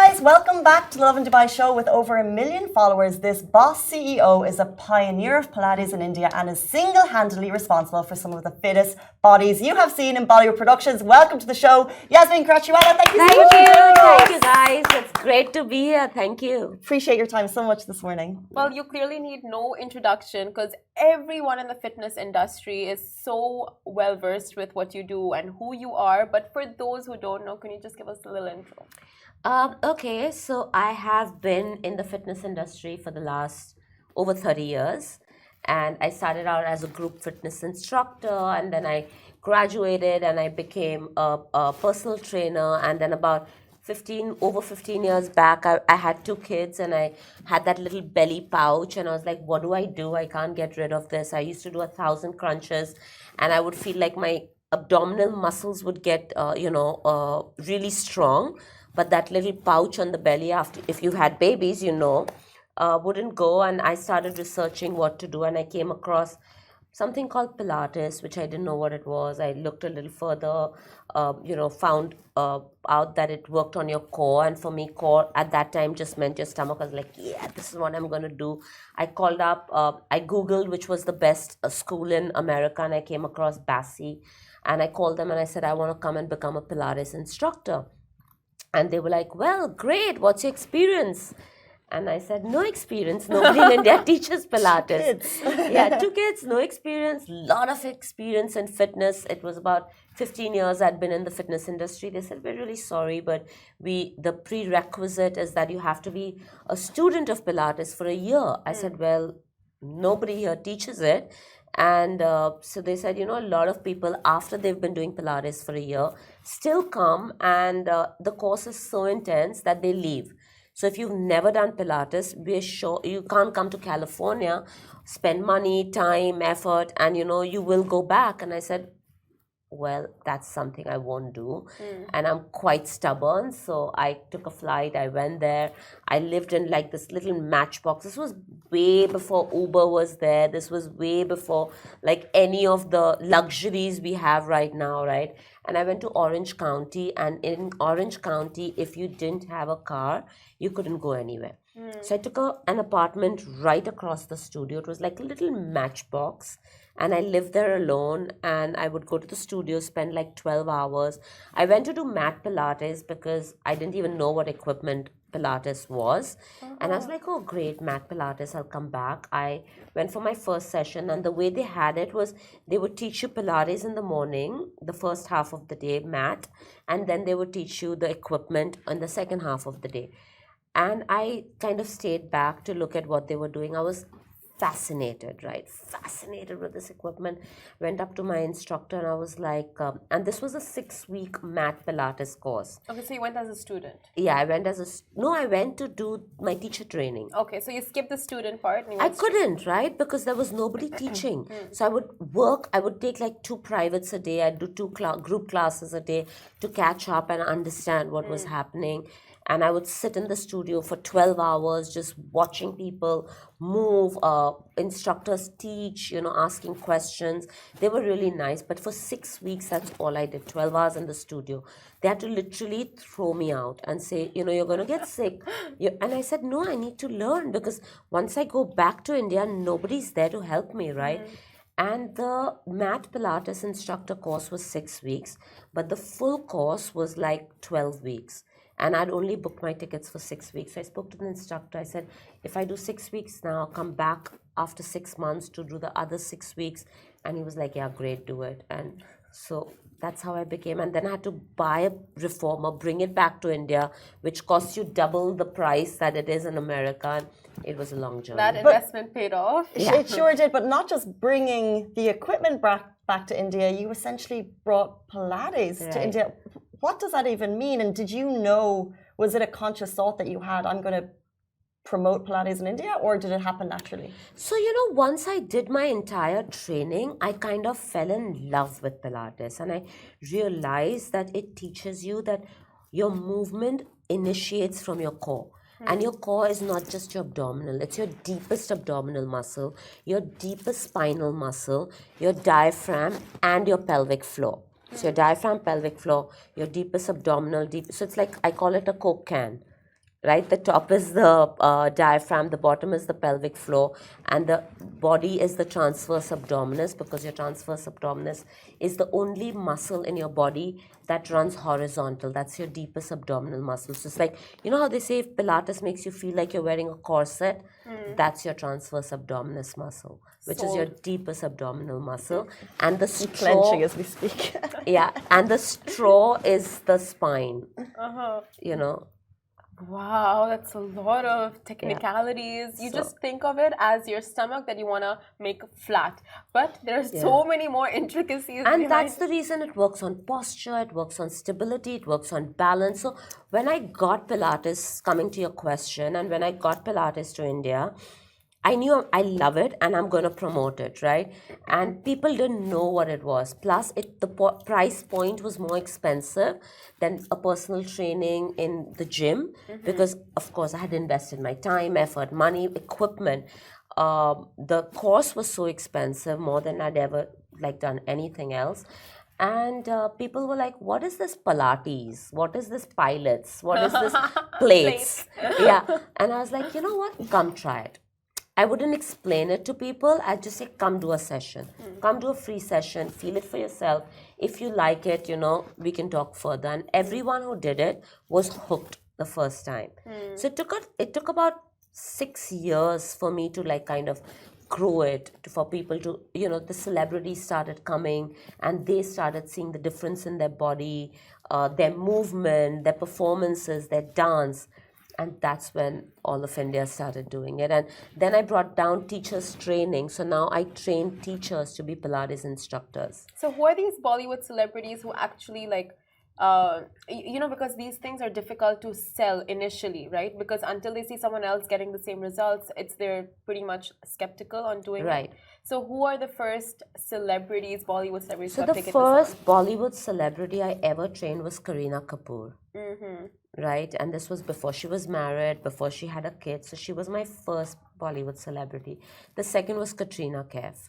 guys, welcome back to the Lovin Dubai show. With over 1 million followers, this boss CEO is a pioneer of Pilates in India and is single-handedly responsible for some of the fittest bodies you have seen in Bollywood productions. Welcome to the show, Yasmin Karachiwala. Thank you so much. Thank you guys. It's great to be here. Thank you. Appreciate your time so much this morning. Well, you clearly need no introduction because everyone in the fitness industry is so well versed with what you do and who you are. But for those who don't know, can you just give us a little intro? Okay, so I have been in the fitness industry for the last over 30 years. And I started out as a group fitness instructor, and then I graduated and I became a personal trainer. And then about 15 years back, I had 2 kids and I had that little belly pouch. And I was like, what do? I can't get rid of this. I used to do 1,000 crunches and I would feel like my abdominal muscles would get, really strong. But that little pouch on the belly, after if you had babies, wouldn't go. And I started researching what to do, and I came across something called Pilates, which I didn't know what it was. I looked a little further, found out that it worked on your core. And for me, core at that time just meant your stomach. I was like, yeah, this is what I'm going to do. I called up, I Googled which was the best school in America, and I came across Bassi. And I called them and I said, I want to come and become a Pilates instructor. And they were like, well, great, what's your experience? And I said, no experience. Nobody in India teaches Pilates. 2 kids, no experience, lot of experience in fitness. It was about 15 years I'd been in the fitness industry. They said, we're really sorry, but the prerequisite is that you have to be a student of Pilates for a year. I said, well, nobody here teaches it. And so they said, a lot of people after they've been doing Pilates for a year still come, and the course is so intense that they leave. So if you've never done Pilates, be sure you can't come to California, spend money, time, effort, and you will go back. And I said, well, that's something I won't do. And I'm quite stubborn. So I took a flight. I went there. I lived in like this little matchbox. This was way before Uber was there. This was way before like any of the luxuries we have right now, right? And I went to Orange County. And in Orange County, if you didn't have a car, you couldn't go anywhere. So I took an apartment right across the studio. It was like a little matchbox. And I lived there alone, and I would go to the studio, spend like 12 hours. I went to do mat Pilates because I didn't even know what equipment Pilates was. And I was like, oh, great, mat Pilates, I'll come back. I went for my first session, and the way they had it was they would teach you Pilates in the morning, the first half of the day, mat, and then they would teach you the equipment in the second half of the day. And I kind of stayed back to look at what they were doing. I was fascinated with this equipment. Went up to my instructor and I was like, and this was a 6-week mat Pilates course. Okay, so you went as a student. Yeah, I went I went to do my teacher training. Okay, so you skipped the student part. And I couldn't, right? Because there was nobody teaching. So I would take like 2 privates a day. I'd do 2 group classes a day to catch up and understand what was happening. And I would sit in the studio for 12 hours just watching people move, instructors teach, asking questions. They were really nice. But for 6 weeks, that's all I did, 12 hours in the studio. They had to literally throw me out and say, you're going to get sick. And I said, no, I need to learn because once I go back to India, nobody's there to help me, right? And the mat Pilates instructor course was 6 weeks, but the full course was like 12 weeks. And I'd only booked my tickets for 6 weeks. So I spoke to the instructor. I said, if I do 6 weeks now, I'll come back after 6 months to do the other 6 weeks. And he was like, yeah, great, do it. And so that's how I became. And then I had to buy a reformer, bring it back to India, which costs you double the price that it is in America. And it was a long journey. That investment paid off. Yeah. It sure did. But not just bringing the equipment back to India, you essentially brought Pilates to India. What does that even mean? And did you know, was it a conscious thought that you had, I'm going to promote Pilates in India, or did it happen naturally? So, once I did my entire training, I kind of fell in love with Pilates. And I realized that it teaches you that your movement initiates from your core. And your core is not just your abdominal, it's your deepest abdominal muscle, your deepest spinal muscle, your diaphragm, and your pelvic floor. So your diaphragm, pelvic floor, your deepest abdominal, so it's like, I call it a Coke can. right? The top is the diaphragm, the bottom is the pelvic floor, and the body is the transverse abdominis, because your transverse abdominis is the only muscle in your body that runs horizontal. That's your deepest abdominal muscle. So it's like, you know how they say if Pilates makes you feel like you're wearing a corset? That's your transverse abdominis muscle, which is your deepest abdominal muscle. And the straw, Clenching as we speak. yeah, and the straw is the spine, you know. Wow, that's a lot of technicalities. You just think of it as your stomach that you want to make flat. But there are so many more intricacies. And that's the reason it works on posture, it works on stability, it works on balance. So when I got Pilates, coming to your question, and when I got Pilates to India, I knew I love it and I'm going to promote it, right? And people didn't know what it was. Plus, the price point was more expensive than a personal training in the gym, because, of course, I had invested my time, effort, money, equipment. The course was so expensive, more than I'd ever done anything else. And people were like, what is this Pilates? What is this pilots? What is this plates? Yeah. And I was like, you know what? Come try it. I wouldn't explain it to people. I'd just say, come do a session. Come do a free session. Feel it for yourself. If you like it, we can talk further. And everyone who did it was hooked the first time. So it took about 6 years for me to kind of grow it, for people to, the celebrities started coming and they started seeing the difference in their body, their movement, their performances, their dance. And that's when all of India started doing it. And then I brought down teachers training. So now I train teachers to be Pilates instructors. So who are these Bollywood celebrities who actually because these things are difficult to sell initially, right? Because until they see someone else getting the same results, they're pretty much skeptical on doing it. So who are the first celebrities, Bollywood celebrities? So the first Bollywood celebrity I ever trained was Kareena Kapoor. Right? And this was before she was married, before she had a kid. So she was my first Bollywood celebrity. The second was Katrina Kaif.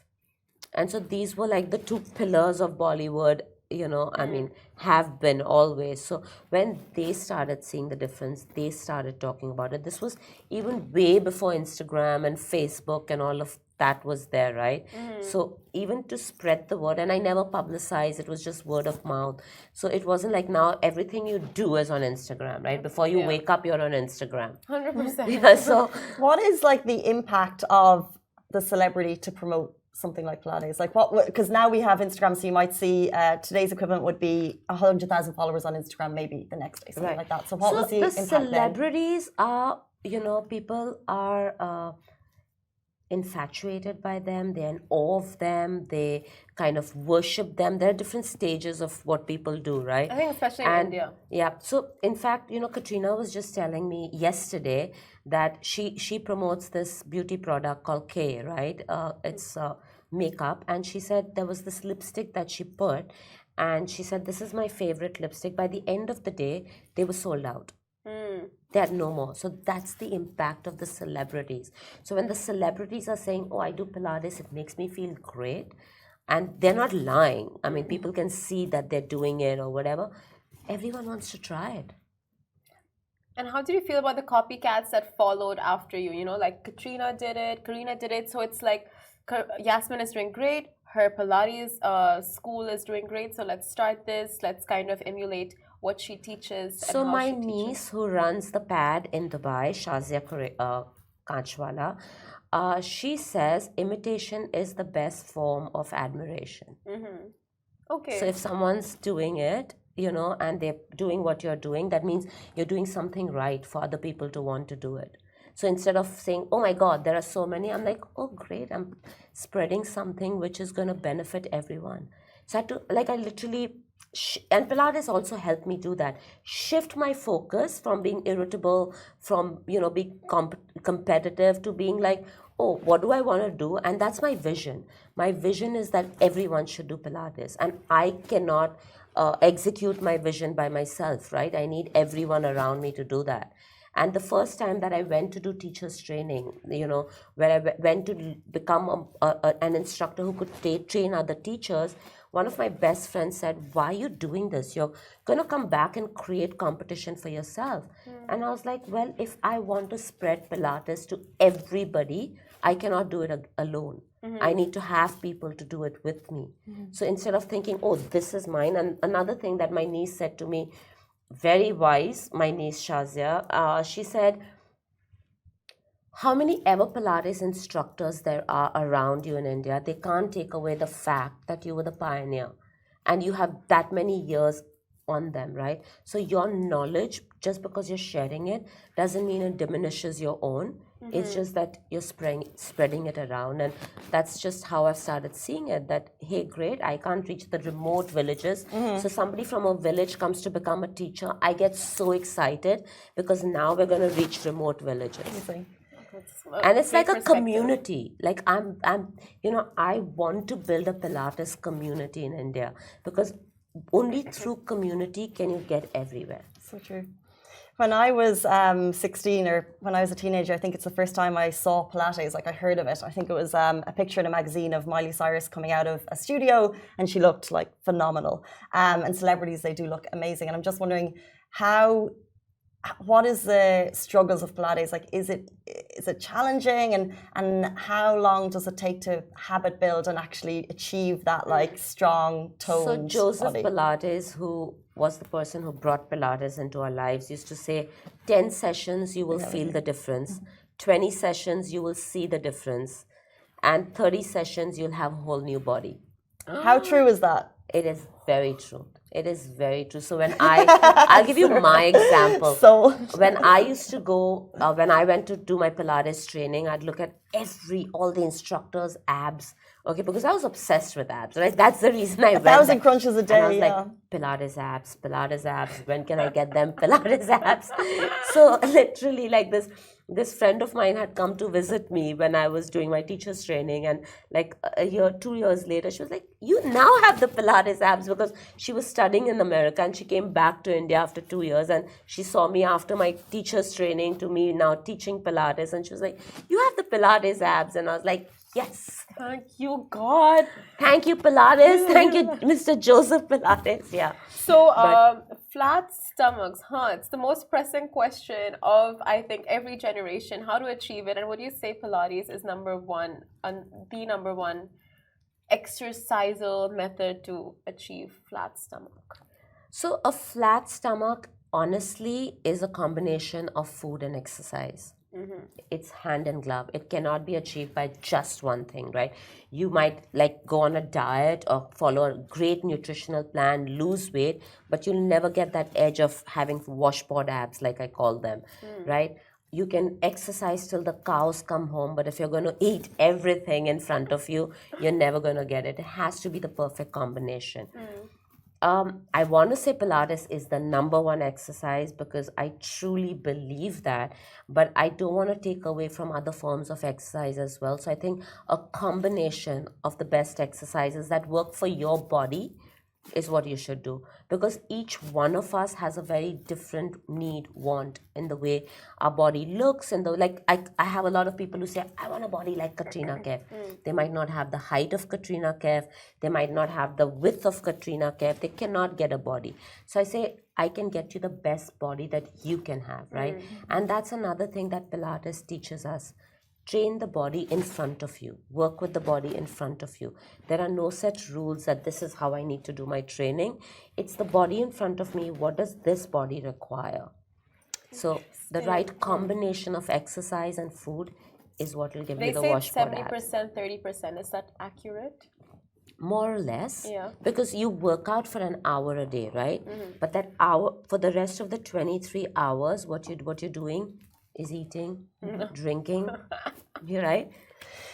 And so these were the two pillars of Bollywood, have been always. So when they started seeing the difference, they started talking about it. This was even way before Instagram and Facebook and all of that was there, right? So even to spread the word, and I never publicized, it was just word of mouth. So it wasn't like now everything you do is on Instagram, right? Before you wake up, you're on Instagram. 100%. Yeah, so what is the impact of the celebrity to promote something like Pilates? Because now we have Instagram, so you might see today's equivalent would be 100,000 followers on Instagram, maybe the next day, something like that. So what was the impact celebrities then? Are, people are infatuated by them, they're in awe of them, they kind of worship them. There are different stages of what people do, right? I think especially in India. Yeah. So in fact, Katrina was just telling me yesterday that she promotes this beauty product called K, right? It's makeup, and she said there was this lipstick that she put, and she said, this is my favorite lipstick. By the end of the day, they were sold out. They had no more. So that's the impact of the celebrities. So when the celebrities are saying, oh, I do Pilates, it makes me feel great, and they're not lying. I mean, people can see that they're doing it or whatever. Everyone wants to try it. And how did you feel about the copycats that followed after you? Katrina did it, Kareena did it. So it's like Yasmin is doing great. Her Pilates school is doing great. So let's start this. Let's kind of emulate what she teaches. So my niece who runs the pad in Dubai, Shazia Karachiwala, she says imitation is the best form of admiration. Okay. So if someone's doing it, and they're doing what you're doing, that means you're doing something right for other people to want to do it. So instead of saying, oh my God, there are so many, I'm like, oh great, I'm spreading something which is going to benefit everyone. So I had to, I literally, and Pilates also helped me do that. Shift my focus from being irritable, from, being competitive, to being like, oh, what do I want to do? And that's my vision. My vision is that everyone should do Pilates. And I cannot execute my vision by myself, right? I need everyone around me to do that. And the first time that I went to do teachers training, where I went to become an instructor who could train other teachers, one of my best friends said, why are you doing this? You're going to come back and create competition for yourself. And I was like, well, if I want to spread Pilates to everybody, I cannot do it alone. I need to have people to do it with me. So instead of thinking, oh, this is mine. And another thing that my niece said to me, very wise, my niece Shazia, she said, how many ever Pilates instructors there are around you in India, they can't take away the fact that you were the pioneer and you have that many years on them, right? So your knowledge, just because you're sharing it, doesn't mean it diminishes your own. It's just that you're spreading it around. And that's just how I've started seeing it, that, hey, great, I can't reach the remote villages. So somebody from a village comes to become a teacher. I get so excited because now we're going to reach remote villages. And it's like a community. Like I'm, I want to build a Pilates community in India because only through community can you get everywhere. So true. When I was 16 or when I was a teenager, I think it's the first time I saw Pilates, like I heard of it. I think it was a picture in a magazine of Miley Cyrus coming out of a studio and she looked like phenomenal. And celebrities, they do look amazing. And I'm just wondering what is the struggles of Pilates? Like, is it challenging and how long does it take to habit build and actually achieve that like strong toned So Joseph body? Pilates, who was the person who brought Pilates into our lives, used to say 10 sessions you will feel the difference, 20 sessions you will see the difference, and 30 sessions you'll have a whole new body. How true is that? It is very true. It is very true. So when I'll give you my example. So when I used to go, when I went to do my Pilates training, I'd look at all the instructors' abs. Okay, because I was obsessed with abs, right? That's the reason I went. 1,000 crunches a day. And I was like, Pilates abs. When can I get them? Pilates abs. So literally, like this friend of mine had come to visit me when I was doing my teacher's training, and like a year, 2 years later, she was like, you now have the Pilates abs, because she was studying in America and she came back to India after 2 years and she saw me after my teacher's training to me now teaching Pilates, and she was like, you have the Pilates abs. And I was like, yes. Thank you, God. Thank you, Pilates. Thank you, Mr. Joseph Pilates. Yeah. So, flat stomachs, it's the most pressing question of, I think, every generation, how to achieve it. And would you say Pilates is the number one exercisal method to achieve flat stomach? So a flat stomach, honestly, is a combination of food and exercise. It's hand in glove. It cannot be achieved by just one thing, right? You might like go on a diet or follow a great nutritional plan, lose weight, but you'll never get that edge of having washboard abs, like I call them, right? You can exercise till the cows come home, but if you're going to eat everything in front of you, you're never going to get it. It has to be the perfect combination. I want to say Pilates is the number one exercise because I truly believe that, but I don't want to take away from other forms of exercise as well. So I think a combination of the best exercises that work for your body is what you should do, because each one of us has a very different want in the way our body looks, and I have a lot of people who say, I want a body like Katrina Kaif. They might not have the height of Katrina Kaif, they might not have the width of Katrina Kaif, they cannot get a body. So I say, I can get you the best body that you can have, right? And that's another thing that Pilates teaches us. Train the body in front of you. Work with the body in front of you. There are no set rules that this is how I need to do my training. It's the body in front of me. What does this body require? So the right combination of exercise and food is what will give you the washboard abs. They say 70%, 30%. Is that accurate? More or less. Yeah. Because you work out for an hour a day, right? But that hour, for the rest of the 23 hours, what you're doing is eating, drinking, you're right?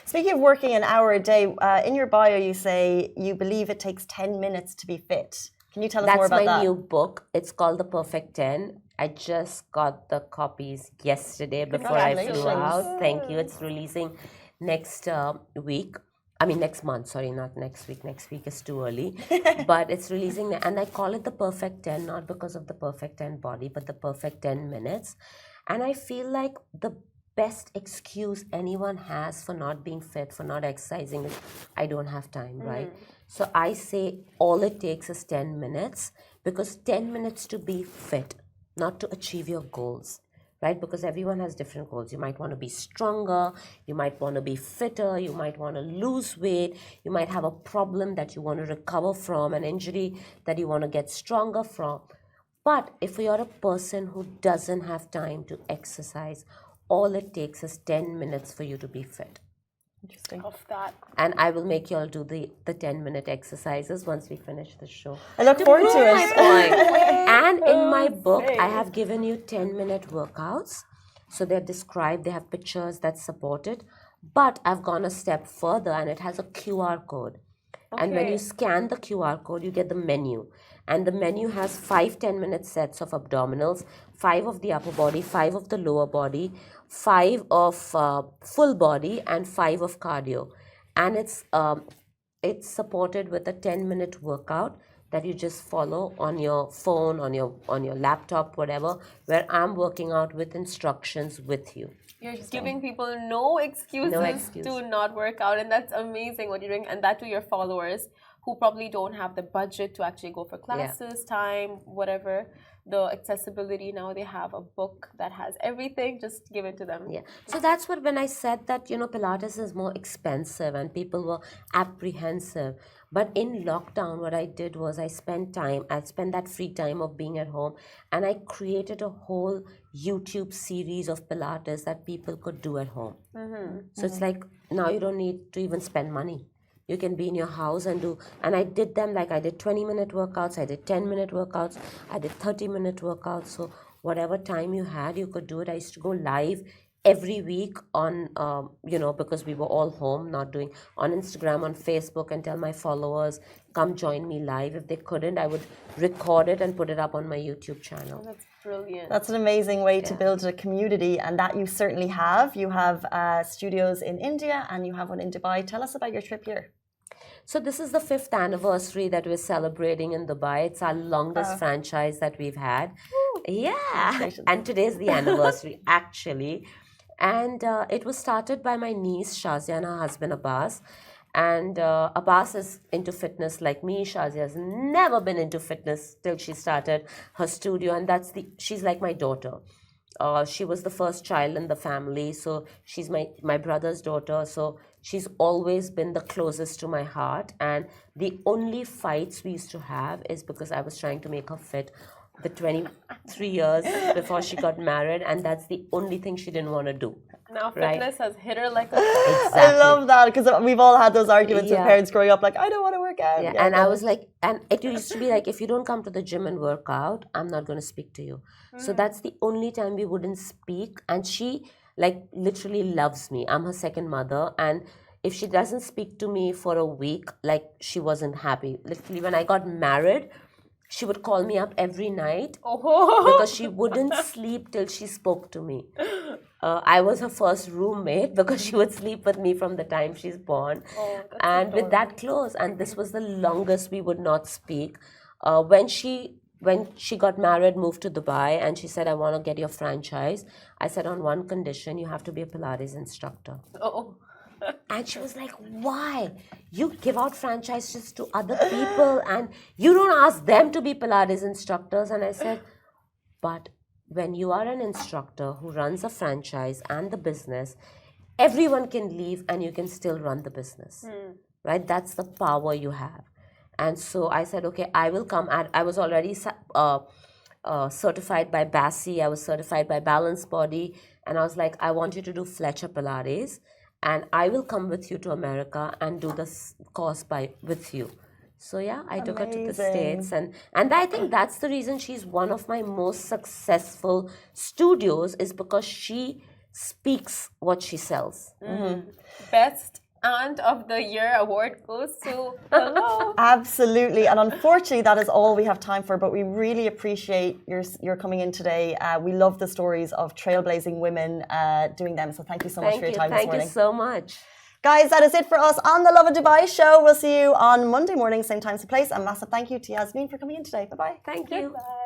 Speaking of working an hour a day, in your bio you say you believe it takes 10 minutes to be fit. Can you tell us more about that? That's my new book. It's called The Perfect 10. I just got the copies yesterday before I flew out. Thank you. It's releasing next week. I mean, next month, sorry, not next week. Next week is too early. But it's releasing, and I call it The Perfect 10, not because of the perfect 10 body, but the perfect 10 minutes. And I feel like the best excuse anyone has for not being fit, for not exercising is, I don't have time, right? So I say all it takes is 10 minutes, because 10 minutes to be fit, not to achieve your goals, right? Because everyone has different goals. You might want to be stronger, you might want to be fitter, you might want to lose weight, you might have a problem that you want to recover from, an injury that you want to get stronger from. But if you're a person who doesn't have time to exercise, all it takes is 10 minutes for you to be fit. Interesting. Of that. And I will make you all do the 10-minute exercises once we finish the show. I look forward to My it. point. And in my book, I have given you 10-minute workouts. So they're described, they have pictures that support it. But I've gone a step further, and it has a QR code. And when you scan the QR code, you get the menu. And the menu has 5 10-minute sets of abdominals, 5 of the upper body, 5 of the lower body, 5 of full body, and 5 of cardio. And it's supported with a 10-minute workout that you just follow on your phone, on your laptop, whatever, where I'm working out with instructions with you. You're giving people no excuses to not work out, and that's amazing what you're doing, and that to your followers who probably don't have the budget to actually go for classes, time, whatever. The accessibility now, they have a book that has everything, just give it to them. Yeah. So that's what, when I said that, Pilates is more expensive and people were apprehensive. But in lockdown, what I did was I spent that free time of being at home, and I created a whole YouTube series of Pilates that people could do at home. So it's like, now you don't need to even spend money. You can be in your house and do, and I did them, like I did 20-minute workouts, I did 10-minute workouts, I did 30-minute workouts. So whatever time you had, you could do it. I used to go live every week on, because we were all home, not doing, on Instagram, on Facebook, and tell my followers, come join me live. If they couldn't, I would record it and put it up on my YouTube channel. Oh, that's brilliant. That's an amazing way to build a community, and that you certainly have. You have studios in India and you have one in Dubai. Tell us about your trip here. So this is the 5th anniversary that we're celebrating in Dubai. It's our longest franchise that we've had. Yeah. And today's the anniversary, actually. And it was started by my niece, Shazia, and her husband, Abbas. And Abbas is into fitness like me. Shazia has never been into fitness till she started her studio. And she's like my daughter. She was the first child in the family. So she's my brother's daughter. So she's always been the closest to my heart. And the only fights we used to have is because I was trying to make her fit the 23 years before she got married, and that's the only thing she didn't want to do. Now fitness has hit her like a... Exactly. I love that, because we've all had those arguments with parents growing up, like, I don't want to work out. Yeah, and I was like, and it used to be like, if you don't come to the gym and work out, I'm not going to speak to you. So that's the only time we wouldn't speak. And she, like, literally loves me. I'm her second mother, and if she doesn't speak to me for a week, like, she wasn't happy. Literally, when I got married, she would call me up every night because she wouldn't sleep till she spoke to me. I was her first roommate because she would sleep with me from the time she's born. And with that close, and this was the longest we would not speak. When she got married, moved to Dubai, and she said, I want to get your franchise. I said, on one condition, you have to be a Pilates instructor. And she was like, why? You give out franchises to other people and you don't ask them to be Pilates instructors. And I said, but when you are an instructor who runs a franchise and the business, everyone can leave and you can still run the business, right? That's the power you have. And so I said, okay, I will come. I was already certified by Bassi. I was certified by Balanced Body. And I was like, I want you to do Fletcher Pilates. And I will come with you to America and do this course with you. So yeah, I took her to the States. And I think that's the reason she's one of my most successful studios, is because she speaks what she sells. Best Aunt of the Year award goes to hello. Absolutely, and unfortunately that is all we have time for, but we really appreciate your coming in today. We love the stories of trailblazing women doing them, so thank you so much for your time this morning. Thank you so much. Guys, that is it for us on the Lovin Dubai show. We'll see you on Monday morning, same time, same place. A massive thank you to Yasmin for coming in today. Bye-bye. Thank you. Goodbye.